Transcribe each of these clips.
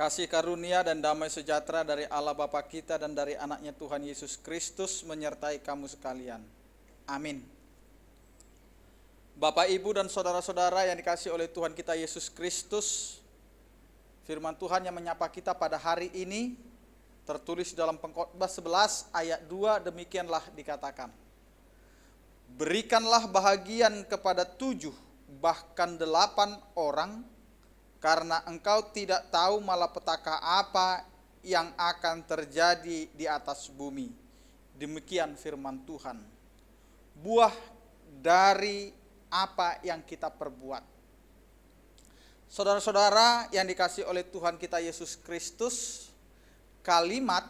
Kasih karunia dan damai sejahtera dari Allah Bapa kita dan dari anaknya Tuhan Yesus Kristus menyertai kamu sekalian. Amin. Bapak, Ibu, dan saudara-saudara yang dikasihi oleh Tuhan kita Yesus Kristus, firman Tuhan yang menyapa kita pada hari ini tertulis dalam Pengkhotbah 11 ayat 2, demikianlah dikatakan. Berikanlah bahagian kepada 7 bahkan 8 orang, karena engkau tidak tahu malapetaka apa yang akan terjadi di atas bumi. Demikian firman Tuhan. Buah dari apa yang kita perbuat. Saudara-saudara yang dikasihi oleh Tuhan kita Yesus Kristus, kalimat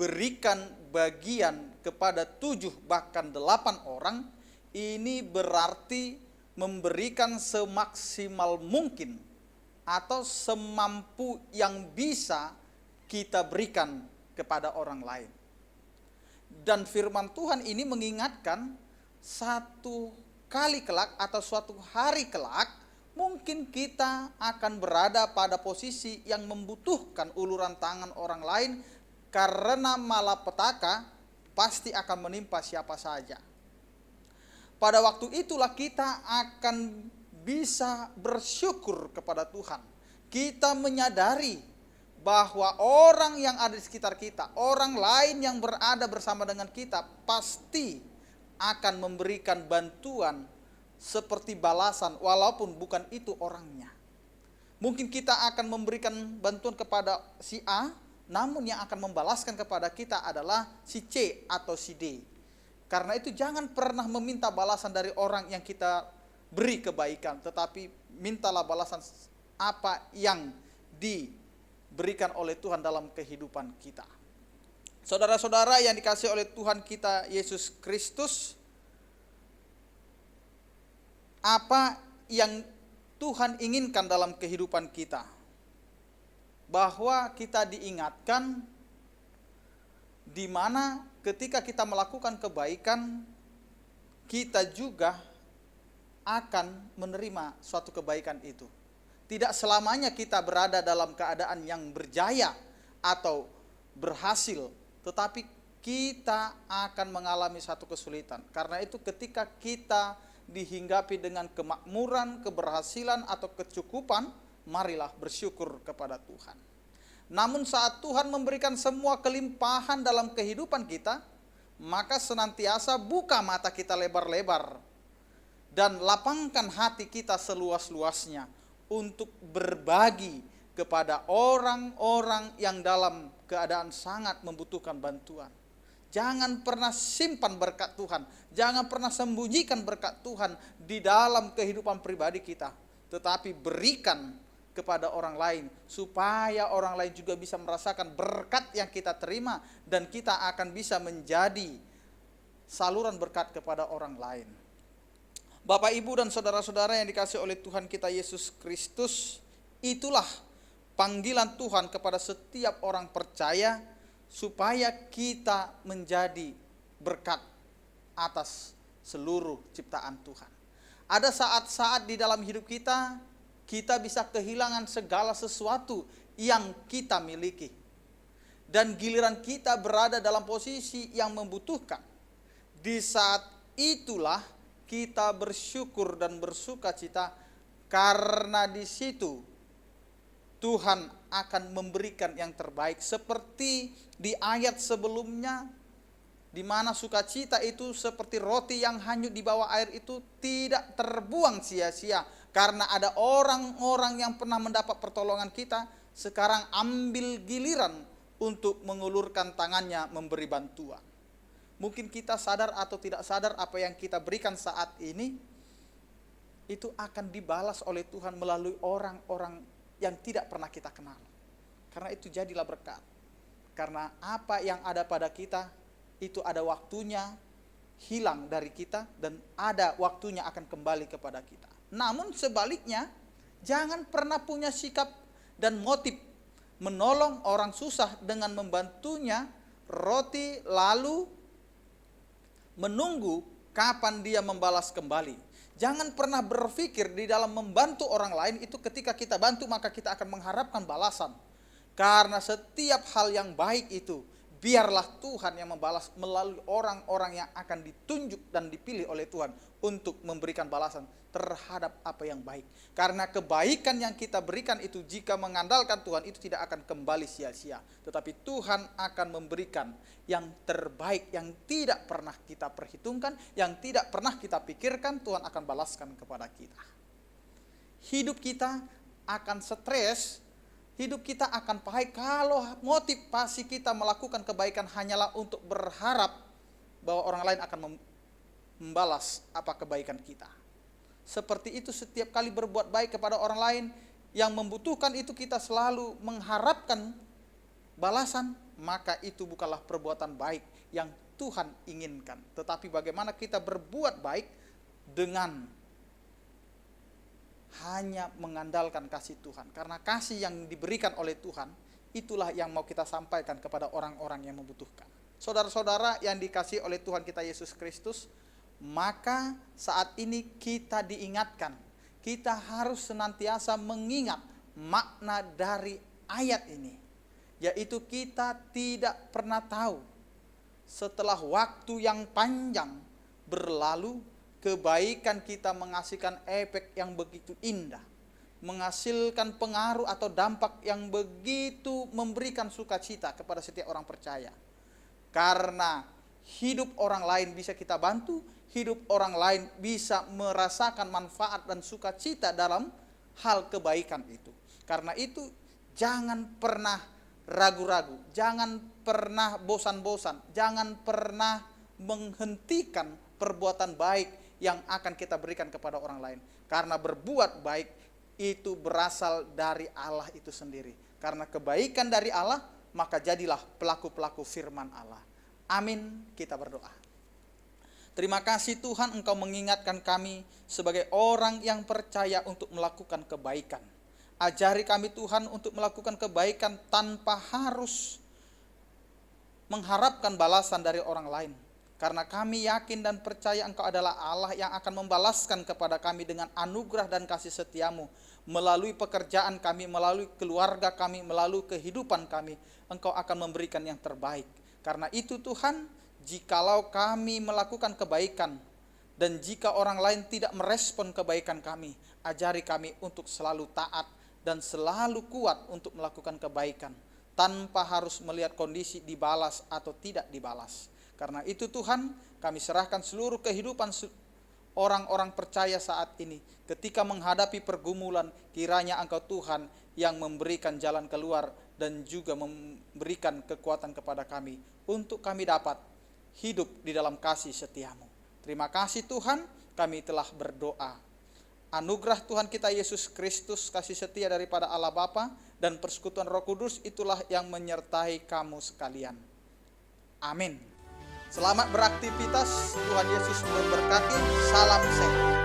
berikan bagian kepada 7 bahkan 8 orang ini berarti memberikan semaksimal mungkin atau semampu yang bisa kita berikan kepada orang lain. Dan firman Tuhan ini mengingatkan satu kali kelak atau suatu hari kelak mungkin kita akan berada pada posisi yang membutuhkan uluran tangan orang lain, karena malapetaka pasti akan menimpa siapa saja. Pada waktu itulah kita akan bisa bersyukur kepada Tuhan. Kita menyadari bahwa orang yang ada di sekitar kita, orang lain yang berada bersama dengan kita, pasti akan memberikan bantuan seperti balasan, walaupun bukan itu orangnya. Mungkin kita akan memberikan bantuan kepada si A, namun yang akan membalaskan kepada kita adalah si C atau si D. Karena itu jangan pernah meminta balasan dari orang yang kita beri kebaikan, tetapi mintalah balasan apa yang diberikan oleh Tuhan dalam kehidupan kita. Saudara-saudara yang dikasihi oleh Tuhan kita Yesus Kristus, apa yang Tuhan inginkan dalam kehidupan kita? Bahwa kita diingatkan di mana ketika kita melakukan kebaikan, kita juga akan menerima suatu kebaikan itu. Tidak selamanya kita berada dalam keadaan yang berjaya atau berhasil, tetapi kita akan mengalami satu kesulitan. Karena itu ketika kita dihinggapi dengan kemakmuran, keberhasilan atau kecukupan, marilah bersyukur kepada Tuhan. Namun saat Tuhan memberikan semua kelimpahan dalam kehidupan kita, maka senantiasa buka mata kita lebar-lebar dan lapangkan hati kita seluas-luasnya untuk berbagi kepada orang-orang yang dalam keadaan sangat membutuhkan bantuan. Jangan pernah simpan berkat Tuhan, jangan pernah sembunyikan berkat Tuhan di dalam kehidupan pribadi kita, tetapi berikan kepada orang lain supaya orang lain juga bisa merasakan berkat yang kita terima, dan kita akan bisa menjadi saluran berkat kepada orang lain. Bapak, Ibu, dan saudara-saudara yang dikasihi oleh Tuhan kita Yesus Kristus, itulah panggilan Tuhan kepada setiap orang percaya supaya kita menjadi berkat atas seluruh ciptaan Tuhan. Ada saat-saat di dalam hidup kita, kita bisa kehilangan segala sesuatu yang kita miliki. Dan giliran kita berada dalam posisi yang membutuhkan. Di saat itulah kita bersyukur dan bersuka cita, karena di situ Tuhan akan memberikan yang terbaik. Seperti di ayat sebelumnya, di mana sukacita itu seperti roti yang hanyut di bawah air itu tidak terbuang sia-sia. Karena ada orang-orang yang pernah mendapat pertolongan kita, sekarang ambil giliran untuk mengulurkan tangannya memberi bantuan. Mungkin kita sadar atau tidak sadar apa yang kita berikan saat ini itu akan dibalas oleh Tuhan melalui orang-orang yang tidak pernah kita kenal. Karena itu jadilah berkat. Karena apa yang ada pada kita itu ada waktunya hilang dari kita, dan ada waktunya akan kembali kepada kita. Namun sebaliknya, jangan pernah punya sikap dan motif menolong orang susah dengan membantunya roti lalu menunggu kapan dia membalas kembali. Jangan pernah berpikir di dalam membantu orang lain itu ketika kita bantu maka kita akan mengharapkan balasan. Karena setiap hal yang baik itu, biarlah Tuhan yang membalas melalui orang-orang yang akan ditunjuk dan dipilih oleh Tuhan untuk memberikan balasan terhadap apa yang baik. Karena kebaikan yang kita berikan itu jika mengandalkan Tuhan itu tidak akan kembali sia-sia. Tetapi Tuhan akan memberikan yang terbaik yang tidak pernah kita perhitungkan, yang tidak pernah kita pikirkan, Tuhan akan balaskan kepada kita. Hidup kita akan stres, hidup kita akan pahit kalau motivasi kita melakukan kebaikan hanyalah untuk berharap bahwa orang lain akan membalas apa kebaikan kita. Seperti itu setiap kali berbuat baik kepada orang lain yang membutuhkan itu kita selalu mengharapkan balasan, maka itu bukanlah perbuatan baik yang Tuhan inginkan. Tetapi bagaimana kita berbuat baik dengan hanya mengandalkan kasih Tuhan. Karena kasih yang diberikan oleh Tuhan, itulah yang mau kita sampaikan kepada orang-orang yang membutuhkan. Saudara-saudara yang dikasihi oleh Tuhan kita Yesus Kristus, maka saat ini kita diingatkan, kita harus senantiasa mengingat makna dari ayat ini. Yaitu kita tidak pernah tahu setelah waktu yang panjang berlalu, kebaikan kita menghasilkan efek yang begitu indah, menghasilkan pengaruh atau dampak yang begitu memberikan sukacita kepada setiap orang percaya. Karena hidup orang lain bisa kita bantu, hidup orang lain bisa merasakan manfaat dan sukacita dalam hal kebaikan itu. Karena itu jangan pernah ragu-ragu, jangan pernah bosan-bosan, jangan pernah menghentikan perbuatan baik yang akan kita berikan kepada orang lain. Karena berbuat baik itu berasal dari Allah itu sendiri. Karena kebaikan dari Allah, maka jadilah pelaku-pelaku firman Allah. Amin, kita berdoa. Terima kasih Tuhan, Engkau mengingatkan kami sebagai orang yang percaya untuk melakukan kebaikan. Ajari kami Tuhan untuk melakukan kebaikan tanpa harus mengharapkan balasan dari orang lain. Karena kami yakin dan percaya Engkau adalah Allah yang akan membalaskan kepada kami dengan anugerah dan kasih setiamu. Melalui pekerjaan kami, melalui keluarga kami, melalui kehidupan kami, Engkau akan memberikan yang terbaik. Karena itu Tuhan, jikalau kami melakukan kebaikan, dan jika orang lain tidak merespon kebaikan kami, ajari kami untuk selalu taat dan selalu kuat untuk melakukan kebaikan, tanpa harus melihat kondisi dibalas atau tidak dibalas. Karena itu Tuhan, kami serahkan seluruh kehidupan orang-orang percaya saat ini. Ketika menghadapi pergumulan, kiranya Engkau Tuhan yang memberikan jalan keluar dan juga memberikan kekuatan kepada kami untuk kami dapat hidup di dalam kasih setiamu. Terima kasih Tuhan, kami telah berdoa. Anugerah Tuhan kita Yesus Kristus, kasih setia daripada Allah Bapa dan persekutuan Roh Kudus itulah yang menyertai kamu sekalian. Amin. Selamat beraktivitas, Tuhan Yesus memberkati, salam sehat.